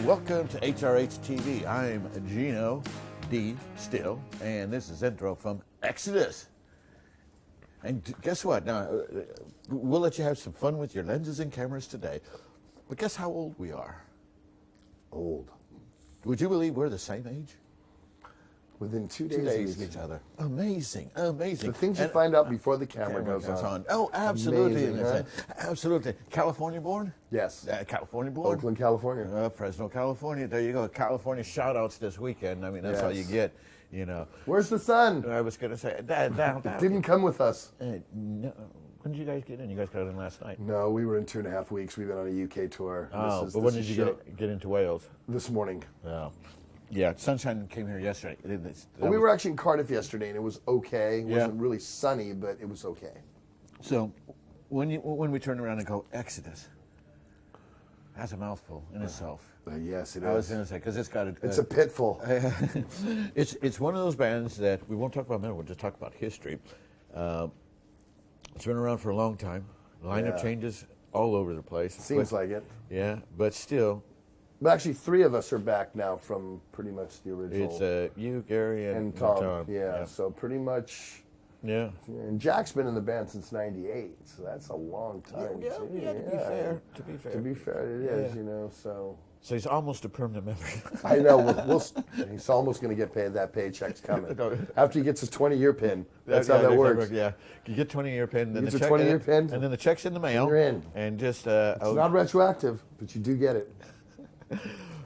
Welcome to HRH TV. I'm GENO D still, and this is intro from Exodus. And guess what? Now, we'll let you have some fun with your lenses and cameras today. But guess how old we are? Old. Would you believe we're the same age? Within 2 2 days, days of each other. Amazing, amazing. The things you find out before the camera goes on. Oh, absolutely. Amazing, huh? Absolutely. California born? Yes. California born. Oakland, California. Fresno, California. There you go. California shout-outs this weekend. I mean, that's all you get, you know. Where's the sun? I was going to say, down. Didn't come with us. No. When did you guys get in? You guys got in last night. No, we were in 2.5 weeks. We've been on a UK tour. Oh, but when did you get into Wales? This morning. Oh. Yeah, sunshine came here yesterday. Well, we were actually in Cardiff yesterday, and it was okay. It wasn't really sunny, but it was okay. So, when we turn around and go Exodus, that's a mouthful in itself. Yes, it is. I was going to say because it's got it's a pitfall. It's one of those bands that we won't talk about now. We'll just talk about history. It's been around for a long time. Lineup changes all over the place. Seems like it. Yeah, but still. But actually, 3 of us are back now from pretty much the original. It's you, Gary, and Tom. Yeah, so pretty much. Yeah. And Jack's been in the band since '98, so that's a long time. Yeah, to be fair. To be fair, it is, you know, so. So he's almost a permanent member. I know. He's almost going to get paid. That paycheck's coming. After he gets his 20-year pin. That's how that works. Yeah. You get 20-year pin. Then the 20-year pin. And then the check's in the mail. You're in. And just... it's not retroactive, but you do get it.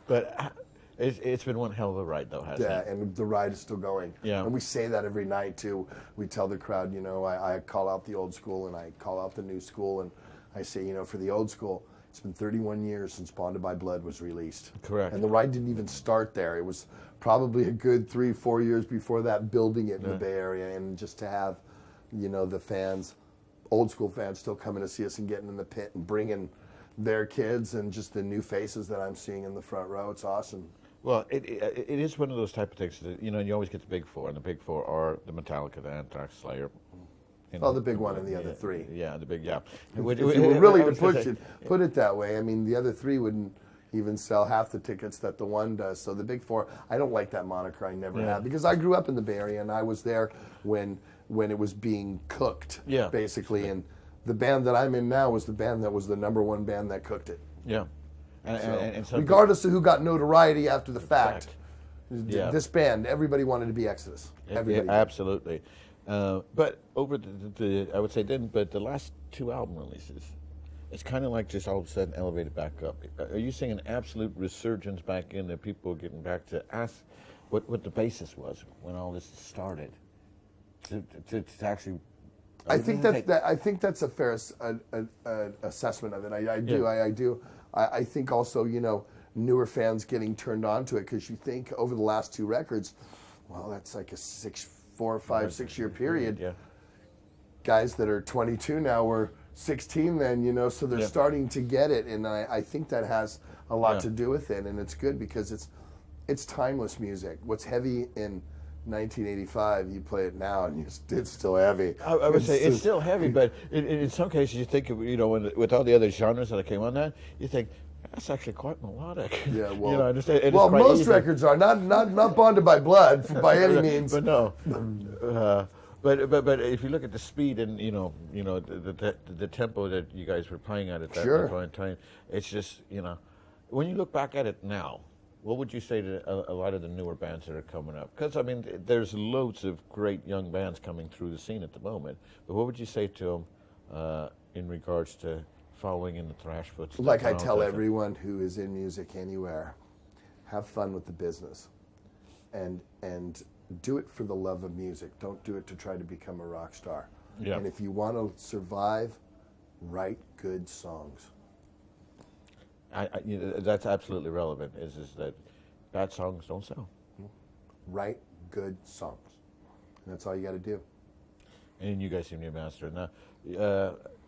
But it's been one hell of a ride, though, hasn't it? Yeah, and the ride is still going. Yeah. And we say that every night, too. We tell the crowd, you know, I call out the old school and I call out the new school. And I say, you know, for the old school, it's been 31 years since Bonded by Blood was released. Correct. And the ride didn't even start there. It was probably a good 3-4 years before that, building it in the Bay Area. And just to have, you know, the fans, old school fans, still coming to see us and getting in the pit and bringing their kids and just the new faces that I'm seeing in the front row. It's awesome. Well, it is one of those type of things that, you know, you always get the big 4, and the big 4 are the Metallica, the Anthrax, Slayer. Oh, the big one and the other 3. Yeah, the big, yeah. If you were really to put it that way, I mean, the other 3 wouldn't even sell half the tickets that the one does. So the big 4, I don't like that moniker. I never have, because I grew up in the Bay Area and I was there when it was being cooked, basically. And the band that I'm in now was the band that was the #1 band that cooked it. Yeah. And so regardless of who got notoriety after the fact, this band, everybody wanted to be Exodus. Everybody. Yeah, absolutely. But over I would say but the last 2 album releases, it's kind of like just all of a sudden elevated back up. Are you seeing an absolute resurgence back in that people are getting back to ask what the basis was when all this started? To actually... I think that's a fair assessment of it. I do. I think also, you know, newer fans getting turned on to it because you think over the last 2 records, well, that's like a 4, 5, 6 year period. Yeah. Guys that are 22 now were 16 then, you know, so they're starting to get it, and I think that has a lot to do with it, and it's good because it's timeless music. What's heavy in 1985, you play it now, and it's still heavy. I would say it's still heavy, but in some cases, you think, you know, with all the other genres that came on that, you think that's actually quite melodic. Yeah, well, you know, I understand. And well, most records are not Bonded by Blood by any means. But no. But if you look at the speed and you know the tempo that you guys were playing at that point in time, it's just, you know, when you look back at it now, what would you say to a lot of the newer bands that are coming up? Because, I mean, there's loads of great young bands coming through the scene at the moment. But what would you say to them in regards to following in the thrash footsteps? Like I tell everyone who is in music anywhere, have fun with the business. And do it for the love of music. Don't do it to try to become a rock star. Yeah. And if you want to survive, write good songs. You know, that's absolutely relevant, is that bad songs don't sell. Write good songs. And that's all you got to do. And you guys seem to be a master. Now,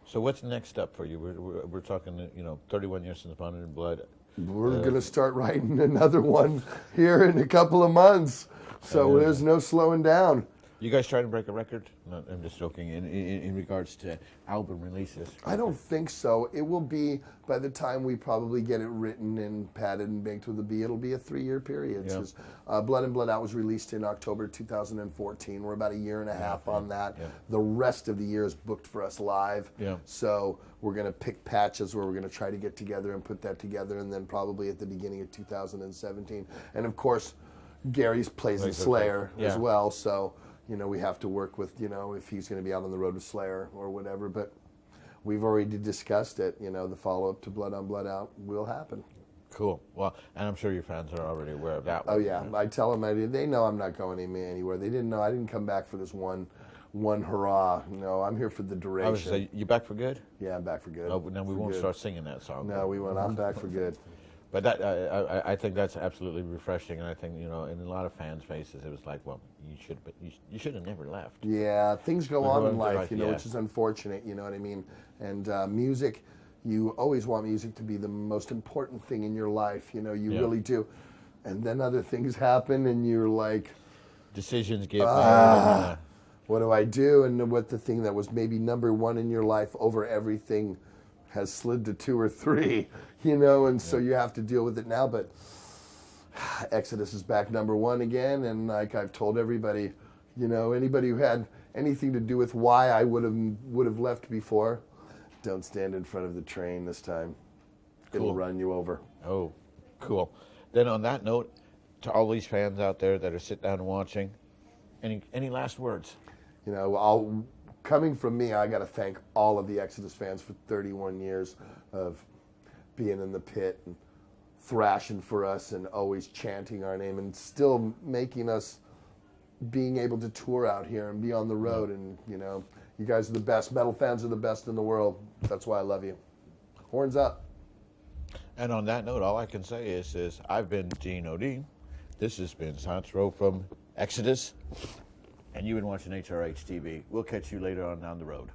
so what's next up for you? We're talking, you know, 31 years since Bonded in Blood. We're going to start writing another one here in a couple of months. So there's no slowing down. You guys trying to break a record? No, I'm just joking. In regards to album releases, I don't think so. It will be, by the time we probably get it written and padded and baked with a B, it'll be a 3-year period. Yeah. Blood and Blood Out was released in October 2014. We're about a year and a half on that. Yeah. The rest of the year is booked for us live. Yeah. So we're going to pick patches where we're going to try to get together and put that together, and then probably at the beginning of 2017. And of course, Gary's plays in Slayer as well, so we have to work with, if he's going to be out on the road with Slayer or whatever. But we've already discussed it. The follow-up to Blood on Blood Out will happen. Cool. Well, and I'm sure your fans are already aware of that one. Oh, yeah. I tell them, they know I'm not going anywhere. They didn't know. I didn't come back for this one hurrah. No, I'm here for the duration. I was say, you back for good? Yeah, I'm back for good. Oh, now we won't start singing that song. No, we won't. I'm back for good. But that I think that's absolutely refreshing, and I think in a lot of fans' faces it was like, well, you should have never left. Yeah, things go on in life, which is unfortunate. You know what I mean? And music, you always want music to be the most important thing in your life. You really do. And then other things happen, and you're like, decisions get made. What do I do? And what the thing that was maybe number one in your life over everything has slid to 2 or 3, and so you have to deal with it now. But Exodus is back number 1 again, and like I've told everybody, anybody who had anything to do with why I would have left before, don't stand in front of the train this time. Cool. It'll run you over. Oh, cool. Then on that note, to all these fans out there that are sitting down and watching, any last words? Coming from me, I got to thank all of the Exodus fans for 31 years of being in the pit and thrashing for us and always chanting our name and still making us being able to tour out here and be on the road. And, you guys are the best. Metal fans are the best in the world. That's why I love you. Horns up. And on that note, all I can say is I've been GENO D. This has been Santro from Exodus. And you've been watching HRH TV. We'll catch you later on down the road.